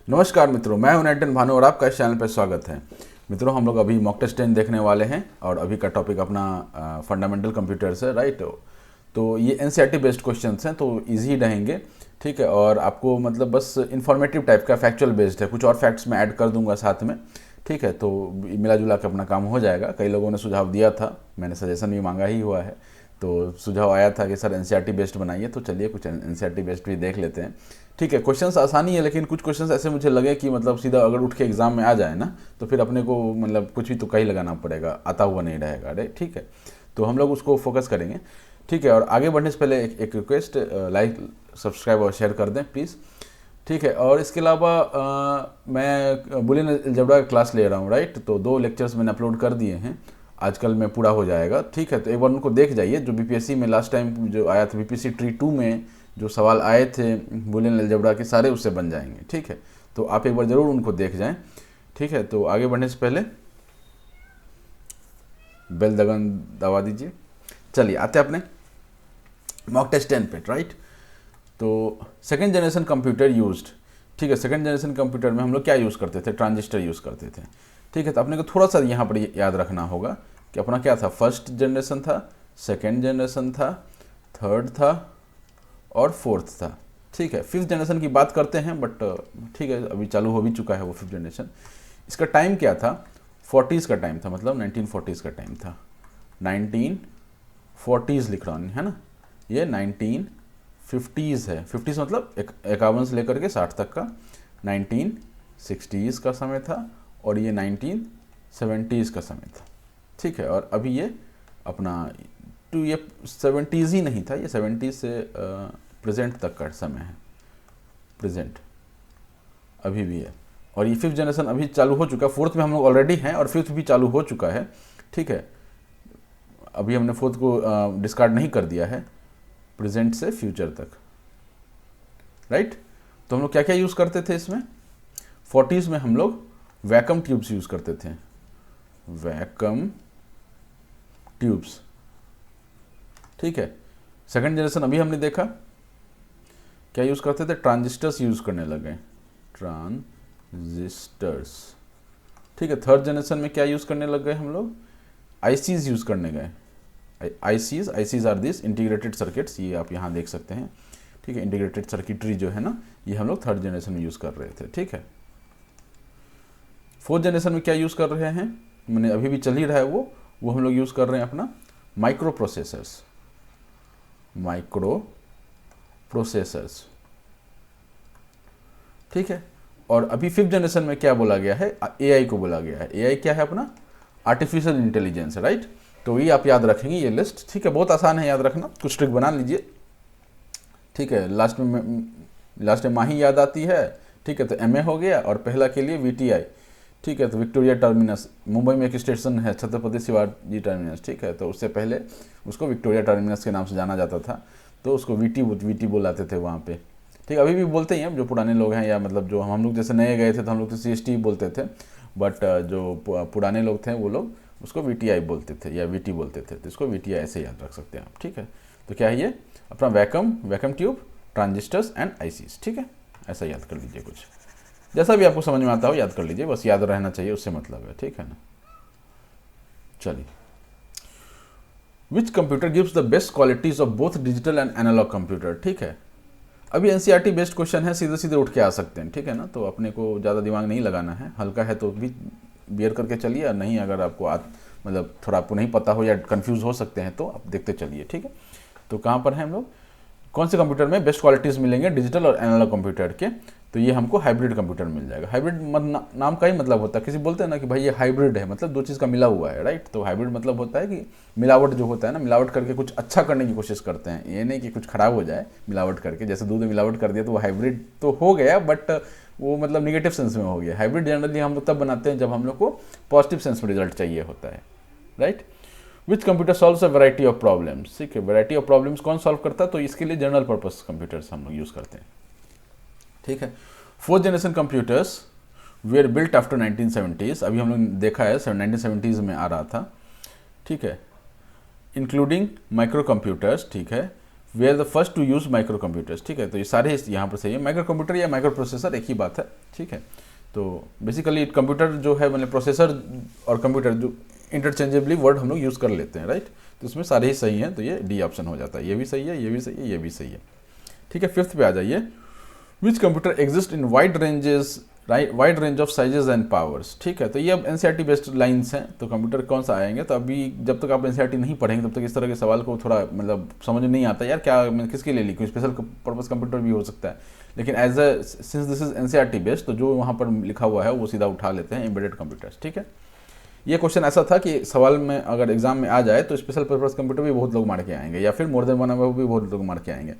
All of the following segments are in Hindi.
नमस्कार मित्रों, मैं हूं नेटन भानु और आपका इस चैनल पर स्वागत है। मित्रों, हम लोग अभी मॉक टेस्ट 10 देखने वाले हैं और अभी का टॉपिक अपना फंडामेंटल कंप्यूटर्स है, राइट। तो ये एनसीईआरटी बेस्ड क्वेश्चंस हैं, तो इजी रहेंगे, ठीक है। और आपको मतलब बस इन्फॉर्मेटिव टाइप का, फैक्चुअल बेस्ड है, कुछ और फैक्ट्स मैं ऐड कर दूंगा साथ में, ठीक है। तो मिला जुला के अपना काम हो जाएगा। कई लोगों ने सुझाव दिया था, मैंने सजेशन भी मांगा ही हुआ है, तो सुझाव आया था कि सर एनसीईआरटी बेस्ड बनाइए, तो चलिए कुछ एनसीईआरटी बेस्ड भी देख लेते हैं, ठीक है। क्वेश्चंस आसानी है, लेकिन कुछ क्वेश्चंस ऐसे मुझे लगे कि मतलब सीधा अगर उठ के एग्जाम में आ जाए ना, तो फिर अपने को मतलब कुछ भी तो कहीं लगाना पड़ेगा, आता हुआ नहीं रहेगा, राइट, ठीक है। तो हम लोग उसको फोकस करेंगे, ठीक है। और आगे बढ़ने से पहले एक रिक्वेस्ट, लाइक सब्सक्राइब और शेयर कर दें प्लीज़, ठीक है। और इसके अलावा मैं बुलियन अलजेब्रा का क्लास ले रहा हूँ, राइट। तो 2 लेक्चर्स मैंने अपलोड कर दिए हैं, आजकल में पूरा हो जाएगा, ठीक है। तो एक बार उनको देख जाइए। जो बीपीएससी में लास्ट टाइम जो आया था, बीपीएससी ट्री 2 में जो सवाल आए थे बुलियन अलजेब्रा के, सारे उससे बन जाएंगे, ठीक है। तो आप एक बार ज़रूर उनको देख जाएं, ठीक है। तो आगे बढ़ने से पहले बेल दगन दबा दीजिए। चलिए आते हैं अपने मॉक टेस्ट 10 पे, राइट। तो सेकेंड जनरेशन कंप्यूटर यूज्ड, ठीक है। सेकेंड जनरेशन कंप्यूटर में हम लोग क्या यूज़ करते थे? ट्रांजिस्टर यूज़ करते थे, ठीक है। तो अपने को थोड़ा सा यहाँ पर याद रखना होगा कि अपना क्या था, फर्स्ट जनरेशन था, सेकेंड जनरेशन था, थर्ड था और फोर्थ था, ठीक है। फिफ्थ जनरेशन की बात करते हैं, बट ठीक है, अभी चालू हो भी चुका है वो फिफ्थ जनरेशन। इसका टाइम क्या था? 40s का टाइम था, मतलब 1940s का टाइम था। 1940s लिख रहा हूँ, है ना, ये 1950s है। 50s मतलब 51 से लेकर के 60 तक का। 1960s का समय था और ये 1970s का समय था, ठीक है। और अभी ये अपना तो ये 70s ही नहीं था, ये 70s से प्रेजेंट तक का समय है, प्रेजेंट अभी भी है। और ये फिफ्थ जनरेशन अभी चालू हो चुका है, फोर्थ में हम लोग ऑलरेडी हैं और फिफ्थ भी चालू हो चुका है, ठीक है। अभी हमने फोर्थ को डिस्कार्ड नहीं कर दिया है, प्रेजेंट से फ्यूचर तक, राइट। तो हम लोग क्या क्या यूज़ करते थे इसमें? 40s में हम लोग वैक्यूम ट्यूब्स यूज़ करते थे, वैक्यूम ट्यूब्स, ठीक है। सेकंड जनरेशन अभी हमने देखा क्या यूज़ करते थे? ट्रांजिस्टर्स यूज़ करने लगे, ट्रांजिस्टर्स, ठीक है। थर्ड जनरेशन में क्या यूज़ करने लग गए हम लोग? आईसीज यूज़ करने गए। ICs are this integrated circuits, ये आप यहाँ देख सकते हैं, ठीक है। इंटीग्रेटेड सर्किटरी जो है ना, ये हम लोग थर्ड जनरेशन में यूज़ कर रहे थे, ठीक है। फोर्थ जनरेशन में क्या यूज़ कर रहे हैं, मैंने अभी भी चल ही रहा है वो हम लोग यूज़ कर रहे हैं अपना माइक्रो प्रोसेसर्स, माइक्रो प्रोसेसर्स, ठीक है। और अभी फिफ्थ जनरेशन में क्या बोला गया है? एआई को बोला गया है। एआई क्या है? अपना आर्टिफिशियल इंटेलिजेंस है, राइट। तो ये आप याद रखेंगे, ये लिस्ट, ठीक है। बहुत आसान है याद रखना, कुछ ट्रिक बना लीजिए, ठीक है। लास्ट में माही याद आती है, ठीक है। तो एमए हो गया और पहला के लिए वीटीआई, ठीक है। तो विक्टोरिया टर्मिनस, मुंबई में एक स्टेशन है छत्रपति शिवाजी टर्मिनस, ठीक है। तो उससे पहले उसको विक्टोरिया टर्मिनस के नाम से जाना जाता था, तो उसको वीटी बुलाते थे वहाँ पे, ठीक। अभी भी बोलते ही हैं जो पुराने लोग हैं, या मतलब जो हम लोग जैसे नए गए थे तो हम लोग तो सीएसटी बोलते थे, बट जो पुराने लोग थे वो लोग उसको वीटीआई बोलते थे या वीटी बोलते थे, तो इसको वीटीआई ऐसे याद रख सकते हैं आप, ठीक है। तो क्या है ये? अपना vacuum tube, transistors and ICs, ठीक है। ऐसा याद कर लीजिए, कुछ जैसा भी आपको समझ में आता हो याद कर लीजिए, बस याद रहना चाहिए, उससे मतलब है, ठीक है ना। चलिए, which computer gives the best qualities of both digital and analogue computer, ठीक है। अभी एनसीईआरटी बेस्ड क्वेश्चन है, सीधे सीधे उठ के आ सकते हैं, ठीक है ना। तो अपने को ज़्यादा दिमाग नहीं लगाना है, हल्का है तो भी बियर करके चलिए, और नहीं अगर आपको मतलब थोड़ा आपको नहीं पता हो या कंफ्यूज हो सकते हैं तो आप देखते चलिए, ठीक है। तो कहाँ पर हैं हम लोग? कौन से कंप्यूटर में बेस्ट क्वालिटीज़ मिलेंगे डिजिटल और एनालॉग कंप्यूटर के? तो ये हमको हाइब्रिड कंप्यूटर मिल जाएगा। हाइब्रिड नाम का ही मतलब होता है, किसी बोलते हैं ना कि भाई ये हाइब्रिड है, मतलब दो चीज़ का मिला हुआ है, राइट। तो हाइब्रिड मतलब होता है कि मिलावट जो होता है ना, मिलावट करके कुछ अच्छा करने की कोशिश करते हैं, ये नहीं कि कुछ खराब हो जाए मिलावट करके। जैसे दूध में मिलावट कर दिया तो वो हाइब्रिड तो हो गया, बट वो मतलब निगेटिव सेंस में हो गया। हाइब्रिड जनरली हम लोग तब बनाते हैं जब हम लोग को पॉजिटिव सेंस में रिजल्ट चाहिए होता है, right. Which computer solves a variety of problems, ठीक है। वैरायटी ऑफ प्रॉब्लम्स कौन सॉल्व करता है? तो इसके लिए जनरल पर्पस कंप्यूटर्स हम लोग यूज़ करते हैं, ठीक है। Fourth generation computers were built after 1970s, अभी हम लोग देखा है 1970s में आ रहा था, ठीक है। इंक्लूडिंग माइक्रो कंप्यूटर्स, ठीक है, we are the first to use micro computers. ठीक है, तो ये सारे यहाँ पर सही है। माइक्रो कंप्यूटर या माइक्रो प्रोसेसर एक ही बात है। ठीक है, तो बेसिकली कंप्यूटर जो है मतलब प्रोसेसर और कंप्यूटर जो इंटरचेंजेबली वर्ड हम लोग यूज़ कर लेते हैं, राइट। तो उसमें सारे ही सही हैं, तो ये डी ऑप्शन हो जाता है। ये भी सही है, ये भी सही है, ये भी सही है। ठीक है, फिफ्थ पे आ जाइए। Which computer exist in wide ranges, right, wide range of sizes and powers. ठीक है, तो ये अब एनसीईआरटी बेस्ड लाइन्स हैं, तो कंप्यूटर कौन सा आएंगे। तो अभी जब तक आप एनसीईआरटी नहीं पढ़ेंगे तब तक इस तरह के सवाल को थोड़ा मतलब समझ नहीं आता यार, क्या मैं किसके लिए लिखूँ। स्पेशल पर्पस कंप्यूटर भी हो सकता है, लेकिन as a since this is NCERT based, तो जो वहाँ पर लिखा हुआ है वो सीधा उठा लेते हैं, एम्बेडेड कंप्यूटर्स। ठीक है, ये क्वेश्चन ऐसा था कि सवाल में अगर एग्जाम में आ जाए तो स्पेशल पर्पस कंप्यूटर भी बहुत लोग मार के आएंगे, या फिर मोर देन वन भी बहुत लोग मार के आएंगे,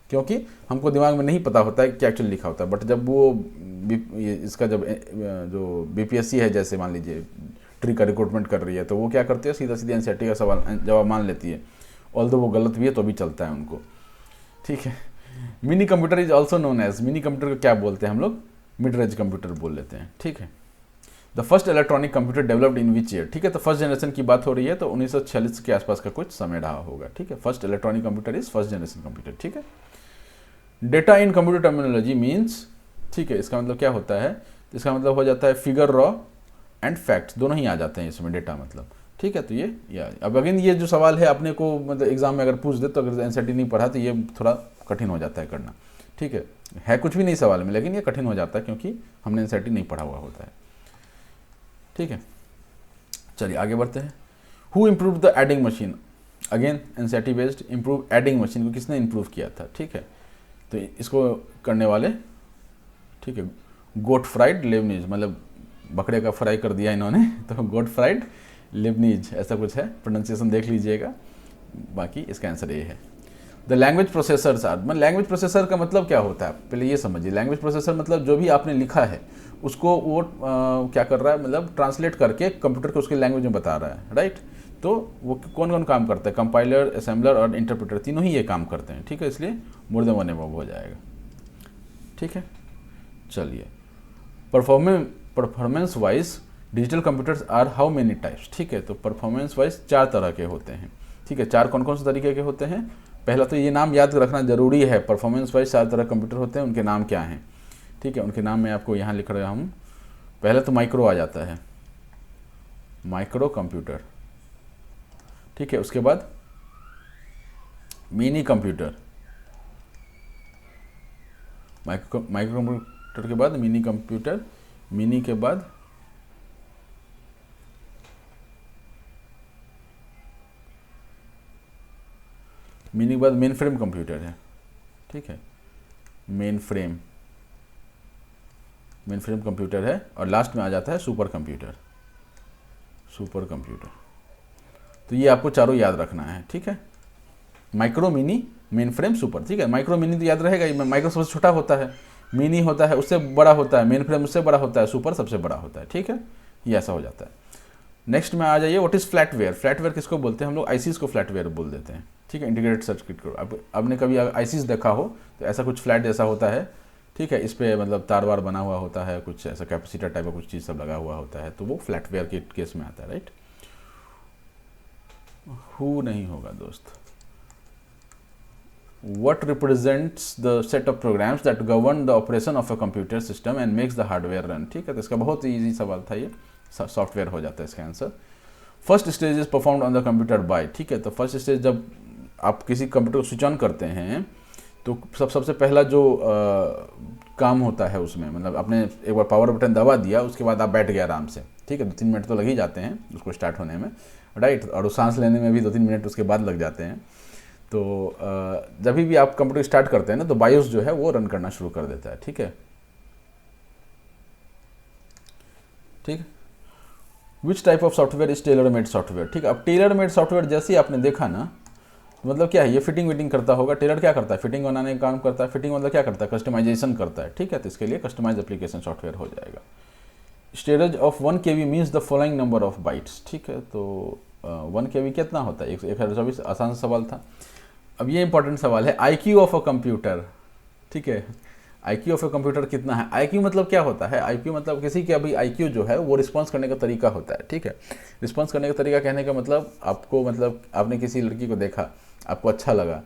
क्योंकि हमको दिमाग में नहीं पता होता है क्या एक्चुअली लिखा होता है। बट जब वो इसका जब जो बीपीएससी है, जैसे मान लीजिए ट्री का रिक्रूटमेंट कर रही है, तो वो क्या करती है, सीधा सीधा एनसीईआरटी का सवाल जवाब मान लेती है, ऑल्दो वो गलत भी है तो भी चलता है उनको। ठीक है, mini computer is also known as, mini computer को क्या बोलते हैं हम लोग, मिड रेंज कंप्यूटर बोल लेते हैं। ठीक है, the first electronic computer developed in which year. ठीक है, तो फर्स्ट जनरेशन की बात हो रही है, तो 1946 के आसपास का कुछ समय रहा होगा। ठीक है, first electronic computer is first generation computer. ठीक है, डेटा इन कंप्यूटर टर्मिनोलॉजी मीन्स, ठीक है, इसका मतलब क्या होता है, इसका मतलब हो जाता है फिगर, रॉ एंड फैक्ट्स, दोनों ही आ जाते हैं इसमें डेटा मतलब। ठीक है, तो ये अब अगेन ये जो सवाल है अपने को मतलब एग्जाम में अगर पूछ दे, तो अगर एनसीईआरटी नहीं पढ़ा तो ये थोड़ा कठिन हो जाता है करना। ठीक है कुछ भी नहीं सवाल में, लेकिन ये कठिन हो जाता है क्योंकि हमने एनसीईआरटी नहीं पढ़ा हुआ होता है। ठीक है, चलिए आगे बढ़ते हैं। Who improve the adding machine, again NCERT based, improve adding machine को किसने इम्प्रूव किया था। ठीक है, तो इसको करने वाले, ठीक है, गोटफ्राइड लेबनीज, मतलब बकरे का फ्राई कर दिया इन्होंने, तो गोटफ्राइड लेबनीज ऐसा कुछ है, प्रोनाउंसिएशन देख लीजिएगा, बाकी इसका आंसर ये है। द लैंग्वेज प्रोसेसर्स आर, मतलब लैंग्वेज प्रोसेसर का मतलब क्या होता है, पहले ये समझिए। लैंग्वेज प्रोसेसर मतलब जो भी आपने लिखा है उसको वो क्या कर रहा है, मतलब ट्रांसलेट करके कंप्यूटर को उसके लैंग्वेज में बता रहा है, राइट। तो वो कौन कौन काम करता है, कंपाइलर, असेंबलर और इंटरप्रेटर, तीनों ही ये काम करते हैं। ठीक है, इसलिए मोर देन वन एबव हो जाएगा। ठीक है, चलिए, performance wise digital computers are how many types. ठीक है, तो परफॉर्मेंस वाइज 4 तरह के होते हैं। ठीक है, 4 कौन कौन से तरीके के होते हैं, पहला तो ये नाम याद रखना जरूरी है, परफॉर्मेंस वाइज 4 तरह कंप्यूटर होते हैं, उनके नाम क्या हैं। ठीक है, उनके नाम मैं आपको यहाँ लिख रहा हूँ। पहले तो माइक्रो आ जाता है, माइक्रो कंप्यूटर। ठीक है, उसके बाद मिनी कंप्यूटर, माइक्रो कंप्यूटर के बाद मिनी कंप्यूटर, मिनी के बाद मेन फ्रेम कंप्यूटर है। ठीक है, मेन फ्रेम कंप्यूटर है, और लास्ट में आ जाता है सुपर कंप्यूटर। तो ये आपको चारों याद रखना है। ठीक है, micro, mini, main frame, super. ठीक है, माइक्रो मिनी तो याद रहेगा ही, माइक्रो सबसे छोटा होता है, मिनी होता है उससे बड़ा होता है, मेन फ्रेम उससे बड़ा होता है, सुपर सबसे बड़ा होता है। ठीक है, ये ऐसा हो जाता है। नेक्स्ट में आ जाइए, व्हाट इज फ्लैटवेयर। फ्लैटवेयर किसको बोलते हैं हम लोग, आईसीज को फ्लैटवेयर बोल देते हैं। ठीक है, इंटीग्रेटेड सर्किट को। अब आपने कभी आईसीज देखा हो तो ऐसा कुछ फ्लैट जैसा होता है। ठीक है, इस पर मतलब तार वार बना हुआ होता है, कुछ ऐसा कैपेसिटर टाइप का कुछ चीज़ सब लगा हुआ होता है, तो वो फ्लैटवेयर के केस में आता है, राइट। हु नहीं होगा दोस्त। What represents the set of programs that govern the operation of a computer system and makes the hardware run। ठीक है, तो इसका बहुत ही ईजी सवाल था, ये सॉफ्टवेयर हो जाता है इसका answer. First stage is performed on the computer by. ठीक है, तो फर्स्ट स्टेज जब आप किसी कंप्यूटर को स्विच ऑन करते हैं तो सबसे पहला जो काम होता है उसमें, मतलब आपने एक बार पावर बटन दबा दिया, उसके बाद आप बैठ गए आराम से। ठीक है, 2-3 मिनट तो लग ही जाते हैं उसको स्टार्ट होने में, राइट, और सांस लेने में भी 2-3 मिनट उसके बाद लग जाते हैं। तो जब भी आप कंप्यूटर स्टार्ट करते हैं ना, तो बायोस जो है वो रन करना शुरू कर देता है। ठीक है, ठीक। Which type of software is tailor made software. ठीक है, अब टेलर मेड सॉफ्टवेयर जैसे ही आपने देखा ना, मतलब क्या है, ये फिटिंग विटिंग करता होगा। टेलर क्या करता है, फिटिंग बनाने का काम करता है। फिटिंग मतलब क्या करता है, कस्टमाइजेशन करता है। ठीक है, तो इसके लिए कस्टमाइज एप्लीकेशन सॉफ्टवेयर हो जाएगा। Storage of 1 KB means the following number of bytes. ठीक है, तो 1 KB कितना होता है, 124। आसान सवाल था। अब ये इंपॉर्टेंट सवाल है, IQ ऑफ अ कंप्यूटर। ठीक है, IQ ऑफ अ कंप्यूटर कितना है। IQ मतलब क्या होता है, IQ मतलब किसी के अभी IQ जो है वो रिस्पॉन्स करने का तरीका होता है। ठीक है, रिस्पॉन्स करने का तरीका कहने का मतलब आपको, मतलब आपने किसी लड़की को देखा, आपको अच्छा लगा,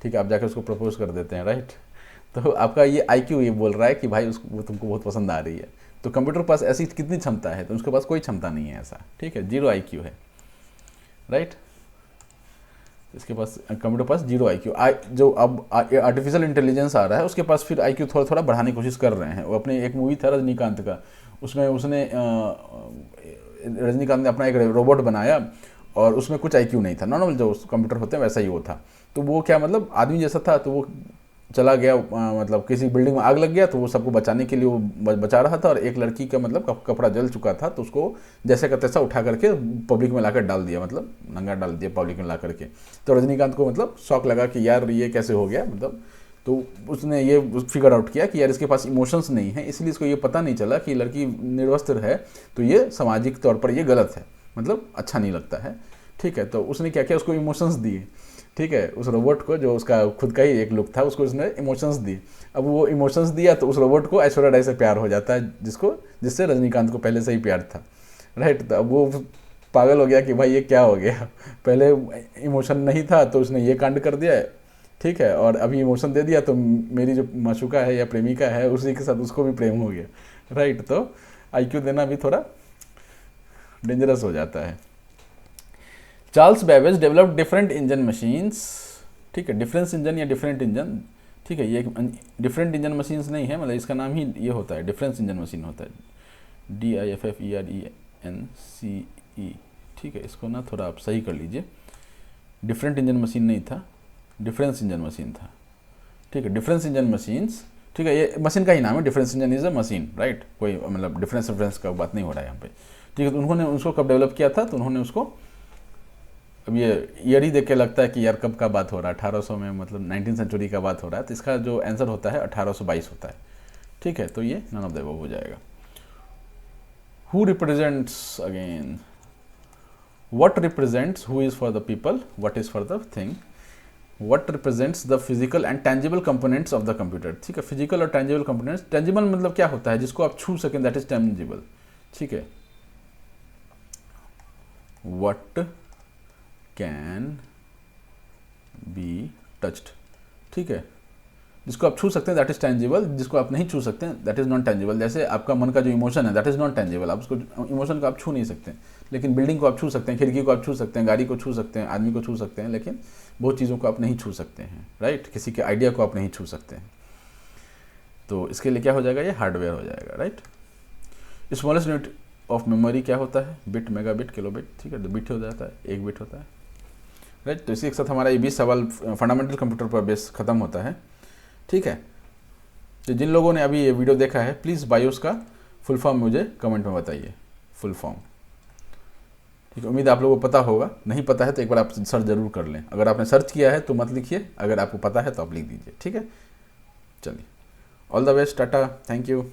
ठीक है, आप जाकर उसको प्रपोज कर देते हैं, राइट। तो आपका ये IQ ये बोल रहा है कि भाई उसको वो तुमको बहुत पसंद आ रही है। तो कंप्यूटर के पास ऐसी कितनी क्षमता है, तो उसके पास कोई क्षमता नहीं है ऐसा, ठीक है, 0 IQ है, राइट। इसके पास कंप्यूटर पास 0 IQ। जो अब आर्टिफिशियल इंटेलिजेंस आ रहा है उसके पास फिर IQ थोड़ा थोड़ा बढ़ाने की कोशिश कर रहे हैं। वो अपने एक मूवी था रजनीकांत का, उसमें उसने रजनीकांत ने अपना एक रोबोट बनाया और उसमें कुछ IQ नहीं था, नॉर्मल जो कंप्यूटर होते हैं वैसा ही वो था। तो वो क्या मतलब आदमी जैसा था, तो वो चला गया, मतलब किसी बिल्डिंग में आग लग गया तो वो सबको बचाने के लिए वो बचा रहा था, और एक लड़की का मतलब कपड़ा जल चुका था तो उसको जैसे का तैसा उठा करके पब्लिक में लाकर डाल दिया, मतलब नंगा डाल दिया पब्लिक में ला करके। तो रजनीकांत को मतलब शौक लगा कि यार ये कैसे हो गया, मतलब तो उसने ये फिगर आउट किया कि यार इसके पास इमोशंस नहीं है, इसलिए इसको ये पता नहीं चला कि लड़की निर्वस्त्र है तो ये सामाजिक तौर पर ये गलत है, मतलब अच्छा नहीं लगता है, ठीक है। तो उसने क्या किया, उसको इमोशंस दिए, ठीक है, उस रोबोट को, जो उसका खुद का ही एक लुक था, उसको उसने इमोशंस दिए। अब वो इमोशंस दिया तो उस रोबोट को ऐश्वर्या राय से प्यार हो जाता है, जिससे रजनीकांत को पहले से ही प्यार था, राइट। तो अब वो पागल हो गया कि भाई ये क्या हो गया, पहले इमोशन नहीं था तो उसने ये कांड कर दिया है, ठीक है, और अभी इमोशन दे दिया तो मेरी जो माशुका है या प्रेमिका है उसी के साथ उसको भी प्रेम हो गया, राइट। तो IQ देना भी थोड़ा डेंजरस हो जाता है। Charles Babbage developed different engine machines, ठीक है, डिफरेंस इंजन या डिफरेंट इंजन, ठीक है, ये डिफरेंट इंजन मशीन्स नहीं है, मतलब इसका नाम ही ये होता है, डिफरेंस इंजन मशीन होता है, DIFFERENCE, ठीक है। इसको ना थोड़ा आप सही कर लीजिए, डिफरेंट इंजन मशीन नहीं था, डिफरेंस इंजन मशीन था, ठीक है, डिफरेंस इंजन मशीन्स, ठीक है, ये मशीन का ही नाम है, difference engine is a machine, right. कोई मतलब डिफरेंस का बात नहीं हो रहा है यहाँ पे, ठीक है। तो उन्होंने उसको कब डेवलप किया था, तो उन्होंने उसको, अब ये ईयर ही देख के लगता है कि यार कब का बात हो रहा है, 1800 में, मतलब 19वीं सेंचुरी का बात हो रहा है, तो इसका जो आंसर होता है 1822 होता है, ठीक है। तो ये नन ऑफ द अबव हो जाएगा। Who represents again, what represents, who is for the people, what is for the thing, what represents the physical and tangible components of the computer, ठीक है। फिजिकल और टेंजिबल कंपोनेंट्स, टेंजिबल मतलब क्या होता है, जिसको आप छू सकें, दैट इज टेंजिबल, ठीक है। व्हाट कैन बी टच्ड, ठीक है, जिसको आप छू सकते हैं दैट इज टेंजिबल, जिसको आप नहीं छू सकते हैं दैट इज नॉन टेंजिबल। जैसे आपका मन का जो इमोशन है दैट इज नॉन टेंजिबल, आप उसको इमोशन को आप छू नहीं सकते, लेकिन बिल्डिंग को आप छू सकते हैं, खिड़की को आप छू सकते हैं, गाड़ी को छू सकते हैं, आदमी को छू सकते हैं, लेकिन बहुत चीज़ों को आप नहीं छू सकते हैं, राइट। किसी के आइडिया को आप नहीं छू सकते हैं। तो इसके लिए क्या हो जाएगा, ये हार्डवेयर हो जाएगा, right. Smallest unit of memory क्या होता है, बिट, मेगाबिट, किलोबिट, ठीक है, बिट हो जाता है, 1 बिट होता है, राइट। तो इसी के साथ हमारा ये 20 सवाल फंडामेंटल कंप्यूटर पर बेस खत्म होता है, ठीक है। तो जिन लोगों ने अभी ये वीडियो देखा है प्लीज़ बायोस का फुल फॉर्म मुझे कमेंट में बताइए, फुल फॉर्म, ठीक है। उम्मीद आप लोगों को पता होगा, नहीं पता है तो एक बार आप सर्च जरूर कर लें, अगर आपने सर्च किया है तो मत लिखिए, अगर आपको पता है तो आप लिख दीजिए, ठीक है। चलिए, all the best, Tata, thank you.